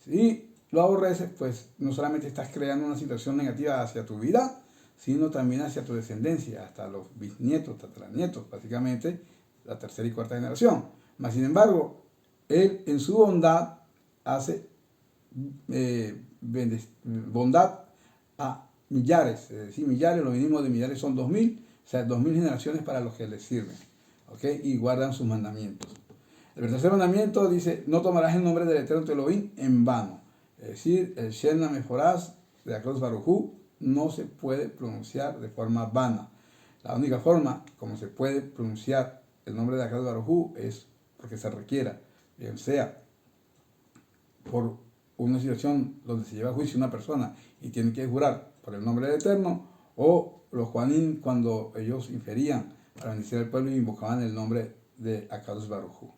[SPEAKER 1] Si lo aborreces, pues no solamente estás creando una situación negativa hacia tu vida, sino también hacia tu descendencia, hasta los bisnietos, tataranietos, básicamente la tercera y cuarta generación. Mas, sin embargo, Él en su bondad hace bondad a millares, es decir, millares, lo mínimo de millares son 2000, o sea, 2000 generaciones para los que les sirven, ¿ok? Y guardan sus mandamientos. El tercer mandamiento dice, no tomarás el nombre del Eterno tu Elohim en vano. Es decir, el Shem HaMeforach de Akadosh Baruj Hu no se puede pronunciar de forma vana. La única forma como se puede pronunciar el nombre de Akadosh Baruj Hu es porque se requiera, bien sea por una situación donde se lleva a juicio una persona y tiene que jurar por el nombre del Eterno, o los Juanín cuando ellos inferían para bendecir al pueblo y invocaban el nombre de Akadosh Baruj Hu.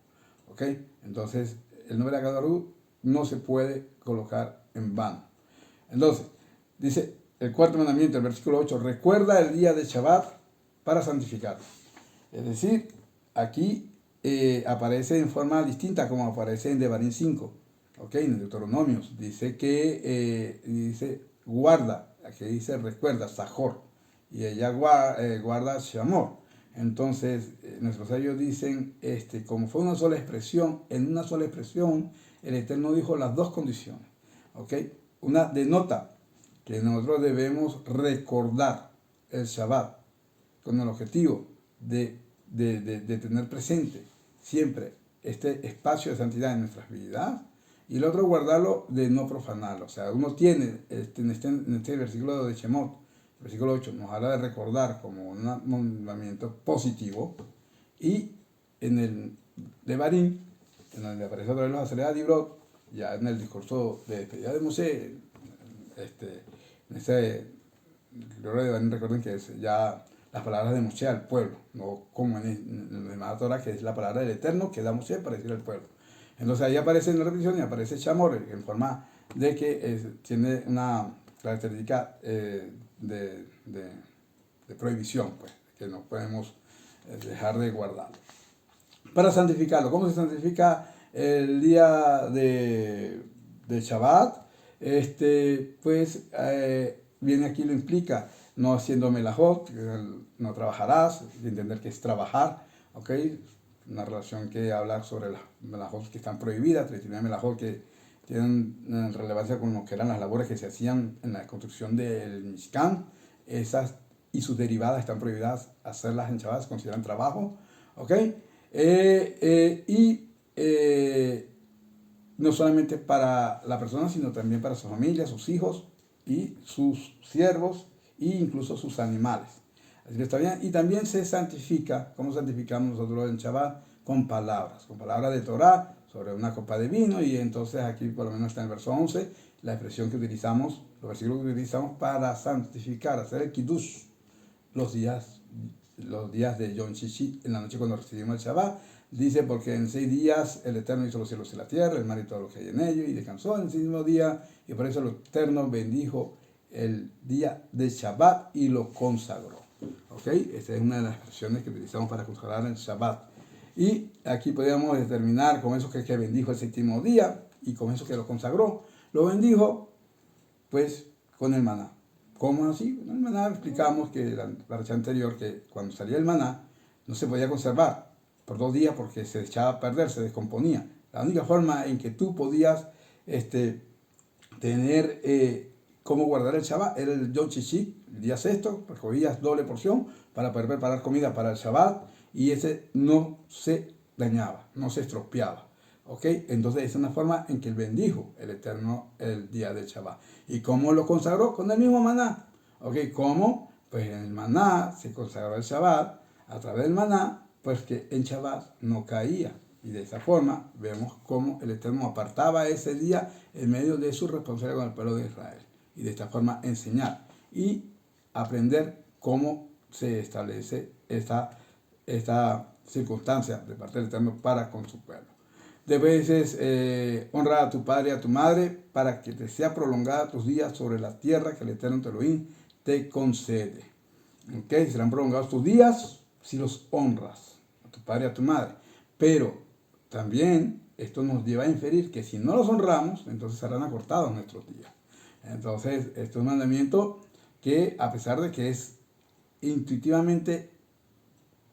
[SPEAKER 1] ¿Ok? Entonces, el nombre de Akadosh Baruj Hu no se puede colocar en vano. Entonces, dice el cuarto mandamiento, el versículo 8, recuerda el día de Shabbat para santificarlo. Es decir, aquí aparece en forma distinta como aparece en Devarim 5, ¿ok? En Deuteronomios. Dice que, dice, guarda, aquí dice recuerda, Sajor, y ella guarda Shamor. Entonces, nuestros sabios dicen, como fue una sola expresión, en una sola expresión, el Eterno dijo las dos condiciones, ¿ok? Una denota que nosotros debemos recordar el Shabbat con el objetivo de tener presente siempre este espacio de santidad en nuestras vidas, y el otro guardarlo de no profanarlo. O sea, uno tiene, en este versículo de Shemot, versículo 8, nos habla de recordar como un mandamiento positivo, y en el Devarim, en donde aparece otra vez los Asereat Dibrot, ya en el discurso de despedida de Moshe, en ese libro de Devarim, recuerden que es ya las palabras de Moshe al pueblo, no como en el Torah, que es la palabra del Eterno que da Moshe para decir al pueblo. Entonces ahí aparece en la repetición y aparece Shamor en forma de que tiene una característica de prohibición, pues, que no podemos dejar de guardarlo. Para santificarlo, ¿cómo se santifica el día de Shabbat? Pues viene aquí, lo implica, no haciendo melajot, no trabajarás, entender que es trabajar, ¿ok? Una relación que habla sobre las melajot que están prohibidas, 39 melajot que tienen relevancia con lo que eran las labores que se hacían en la construcción del Mishkan, esas y sus derivadas están prohibidas hacerlas en Shabbat, se consideran trabajo, ¿ok? No solamente para la persona, sino también para su familia, sus hijos y sus siervos e incluso sus animales. Así que está bien. Y también se santifica, ¿cómo santificamos nosotros en Shabbat? Con palabras de Torah sobre una copa de vino, y entonces aquí por lo menos está en el verso 11, la expresión que utilizamos, los versículos que utilizamos para santificar, hacer el Kiddush los días de Yom Shishi, en la noche cuando recibimos el Shabbat. Dice, porque en 6 días el Eterno hizo los cielos y la tierra, el mar y todo lo que hay en ellos, y descansó en el 6º día, y por eso el Eterno bendijo el día de Shabbat y lo consagró. ¿Ok? Esta es una de las expresiones que utilizamos para consagrar el Shabbat. Y aquí podríamos determinar con eso que bendijo el 7º día, y con eso que lo consagró. Lo bendijo, pues, con el maná. ¿Cómo así? En el maná explicamos que la racha anterior, que cuando salía el maná, no se podía conservar por 2 días porque se echaba a perder, se descomponía. La única forma en que tú podías tener cómo guardar el Shabbat era el Yom Shishi, el día sexto, recogías doble porción para poder preparar comida para el Shabbat, y ese no se dañaba, no se estropeaba. ¿Ok? Entonces esa es una forma en que él bendijo el Eterno el día del Shabbat. ¿Y cómo lo consagró? Con el mismo maná. ¿Ok? ¿Cómo? Pues en el maná se consagró el Shabbat, a través del maná, pues que en Shabbat no caía. Y de esa forma vemos cómo el Eterno apartaba ese día en medio de su responsabilidad con el pueblo de Israel. Y de esta forma enseñar y aprender cómo se establece esta circunstancia de parte del Eterno para con su pueblo. Después dices, honra a tu padre y a tu madre para que te sea prolongada tus días sobre la tierra que el Eterno tu Elohim te concede. ¿Ok? Serán prolongados tus días si los honras a tu padre y a tu madre. Pero también esto nos lleva a inferir que si no los honramos, entonces serán acortados nuestros días. Entonces, esto es un mandamiento que, a pesar de que es intuitivamente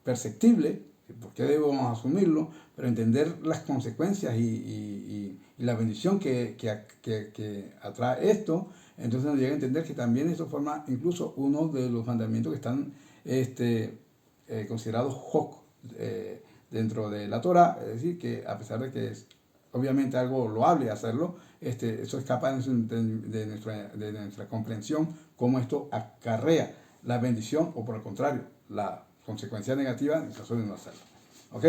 [SPEAKER 1] perceptible, por qué debemos asumirlo, pero entender las consecuencias y la bendición que atrae esto, entonces nos llega a entender que también esto forma incluso uno de los mandamientos que están considerados dentro de la Torah, es decir, que a pesar de que es obviamente algo loable hacerlo, eso escapa de nuestra comprensión, cómo esto acarrea la bendición o por el contrario, la consecuencia negativa en el caso de no hacerlo. ¿Ok?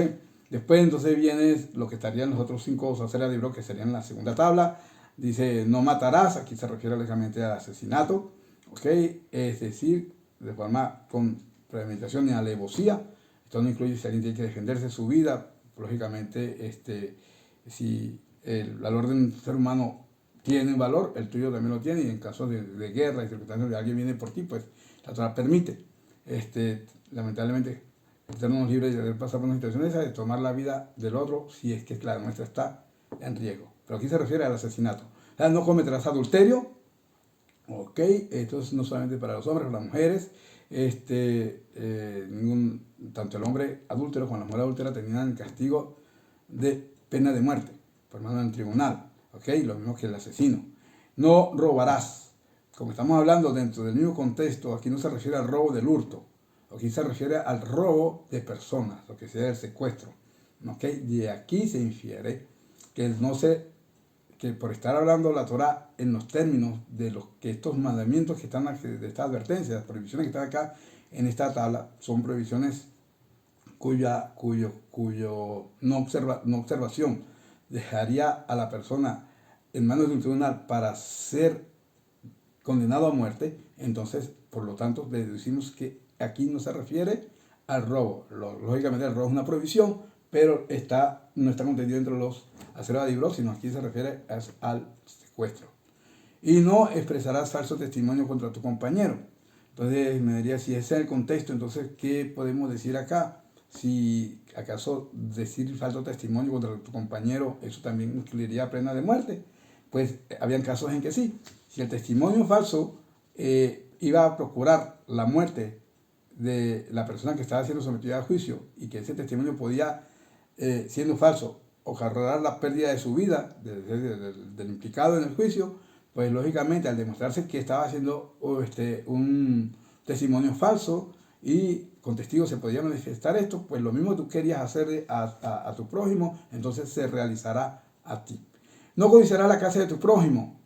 [SPEAKER 1] Después entonces viene lo que estarían los otros 5 saceras de libro, que serían la segunda tabla. Dice, no matarás, aquí se refiere lógicamente al asesinato, ¿ok? Es decir, de forma con premeditación y alevosía. Esto no incluye si alguien tiene que defenderse su vida, lógicamente, si el valor de un ser humano tiene un valor, el tuyo también lo tiene, y en caso de guerra y circunstancias de alguien viene por ti, pues la Torah permite. Lamentablemente, estarnos libres de pasar por una situación esa, de tomar la vida del otro, si es que la nuestra está en riesgo. Pero aquí se refiere al asesinato. O sea, no cometerás adulterio, ok, esto es no solamente para los hombres, para las mujeres, tanto el hombre adúltero como la mujer adúltera tenían el castigo de pena de muerte, por mano en tribunal, ok, lo mismo que el asesino. No robarás. Como estamos hablando dentro del mismo contexto, aquí no se refiere al robo del hurto, aquí se refiere al robo de personas, lo que sea el secuestro. ¿Okay? De aquí se infiere que por estar hablando la Torah en los términos de los que estos mandamientos que están, de esta advertencia, las prohibiciones que están acá en esta tabla, son prohibiciones cuyo no observación dejaría a la persona en manos de un tribunal para ser condenado a muerte. Entonces, por lo tanto, deducimos que aquí no se refiere al robo. Lógicamente, el robo es una prohibición, pero no está contenido entre los aceros de libro, sino aquí se refiere al secuestro. Y no expresarás falso testimonio contra tu compañero. Entonces, me diría, si ese es el contexto, entonces, ¿qué podemos decir acá? Si acaso decir falso testimonio contra tu compañero, eso también incluiría pena de muerte. Pues habían casos en que sí. Si el testimonio falso iba a procurar la muerte de la persona que estaba siendo sometida a juicio y que ese testimonio podía, siendo falso, ocasionar la pérdida de su vida del implicado en el juicio, pues lógicamente al demostrarse que estaba haciendo un testimonio falso y con testigos se podía manifestar esto, pues lo mismo que tú querías hacer a tu prójimo, entonces se realizará a ti. No codiciarás la casa de tu prójimo.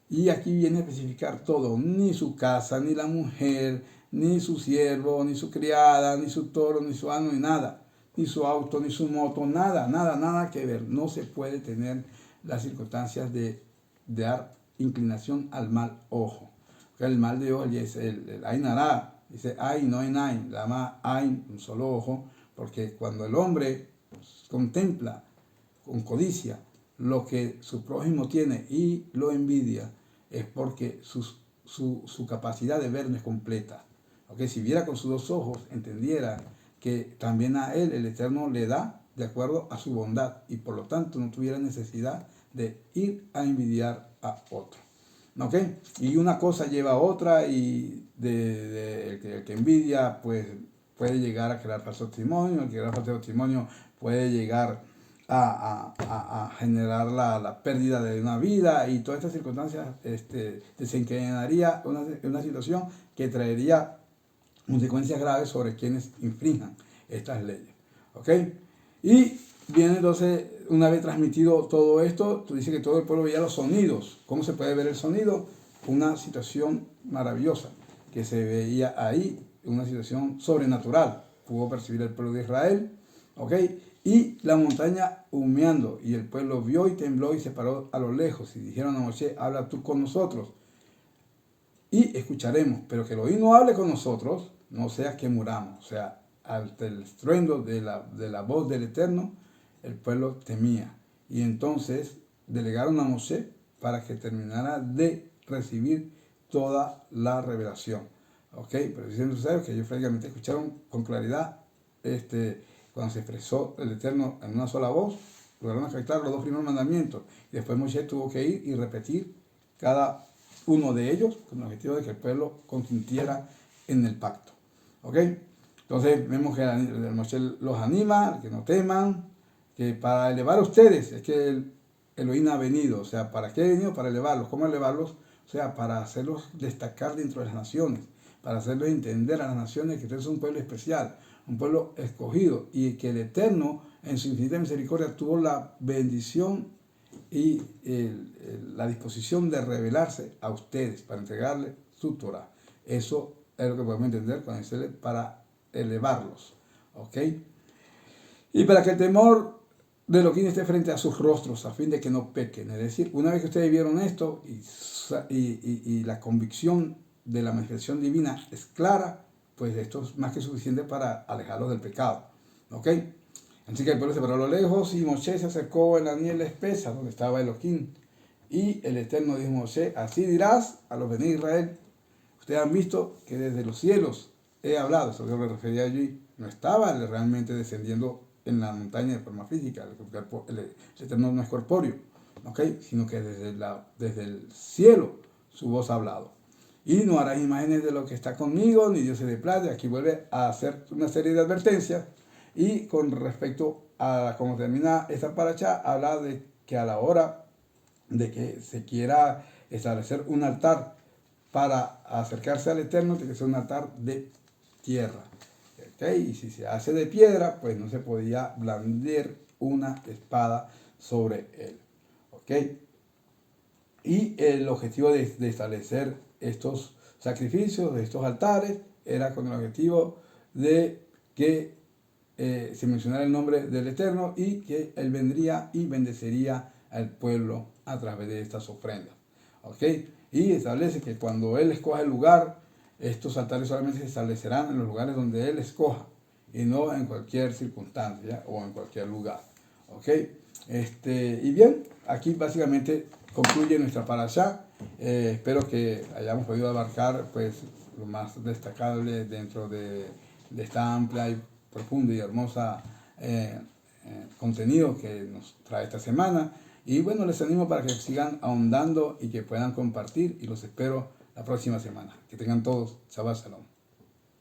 [SPEAKER 1] Y aquí viene a especificar todo, ni su casa, ni la mujer, ni su siervo, ni su criada, ni su toro, ni su asno, ni nada, ni su auto, ni su moto, nada que ver. No se puede tener las circunstancias de dar inclinación al mal ojo. El mal de ojo es el Ain Hará, dice Ain, no en Ain, la llama Ain, un solo ojo, porque cuando el hombre contempla con codicia lo que su prójimo tiene y lo envidia, es porque su capacidad de ver no es completa. ¿Okay? Si viera con sus 2 ojos, entendiera que también a él el Eterno le da de acuerdo a su bondad y por lo tanto no tuviera necesidad de ir a envidiar a otro. ¿Okay? Y una cosa lleva a otra y el que envidia pues puede llegar a crear falso testimonio, el que crea falso testimonio puede llegar a generar la pérdida de una vida y todas estas circunstancias desencadenaría una situación que traería consecuencias graves sobre quienes infrinjan estas leyes. ¿Ok? Y viene entonces, una vez transmitido todo esto, tú dices que todo el pueblo veía los sonidos. ¿Cómo se puede ver el sonido? Una situación maravillosa que se veía ahí, una situación sobrenatural. Pudo percibir el pueblo de Israel. ¿Ok? Y la montaña humeando, y el pueblo vio y tembló y se paró a lo lejos, y dijeron a Moshe, habla tú con nosotros, y escucharemos, pero que Elohim no hable con nosotros, no sea que muramos. O sea, ante el estruendo de la voz del Eterno, el pueblo temía. Y entonces delegaron a Moshe para que terminara de recibir toda la revelación. ¿Ok? Pero diciendo ustedes que ellos prácticamente escucharon con claridad cuando se expresó el Eterno en una sola voz, lograron afectar los 2 primeros mandamientos. Y después Moisés tuvo que ir y repetir cada uno de ellos con el objetivo de que el pueblo consintiera en el pacto. ¿Ok? Entonces vemos que Moisés los anima, que no teman, que para elevar a ustedes, es que el Elohim ha venido. O sea, ¿para qué ha venido? Para elevarlos. ¿Cómo elevarlos? O sea, para hacerlos destacar dentro de las naciones, para hacerles entender a las naciones que ustedes son un pueblo especial, un pueblo escogido, y que el Eterno en su infinita misericordia tuvo la bendición y la disposición de revelarse a ustedes para entregarles su Torah. Eso es lo que podemos entender cuando dice para elevarlos, ¿ok? Y para que el temor de Elohim esté frente a sus rostros, a fin de que no pequen. Es decir, una vez que ustedes vieron esto y la convicción de la manifestación divina es clara, pues esto es más que suficiente para alejarlos del pecado, ¿ok? Así que el pueblo se paró a lo lejos y Moshe se acercó en la niebla espesa donde estaba Elohim. Y el Eterno dijo a Moshe, así dirás a los de Israel, ustedes han visto que desde los cielos he hablado, eso que me refería allí, no estaba realmente descendiendo en la montaña de forma física, el Eterno no es corpóreo, ¿okay? Sino que desde el cielo su voz ha hablado. Y no harás imágenes de lo que está conmigo, ni dioses de plata. Aquí vuelve a hacer una serie de advertencias. Y con respecto a cómo termina esta paracha, habla de que a la hora de que se quiera establecer un altar para acercarse al Eterno, tiene que ser un altar de tierra. ¿Okay? Y si se hace de piedra, pues no se podía blandir una espada sobre él. ¿Okay? Y el objetivo de establecer estos sacrificios, de estos altares, era con el objetivo de que se mencionara el nombre del Eterno y que Él vendría y bendecería al pueblo a través de estas ofrendas. ¿Ok? Y establece que cuando Él escoja el lugar, estos altares solamente se establecerán en los lugares donde Él escoja y no en cualquier circunstancia o en cualquier lugar. ¿Ok? Y bien, aquí básicamente concluye nuestra parashá. Espero que hayamos podido abarcar pues lo más destacable dentro de esta amplia y profunda y hermosa contenido que nos trae esta semana. Y bueno, les animo para que sigan ahondando y que puedan compartir, y los espero la próxima semana. Que tengan todos Shabbat Shalom.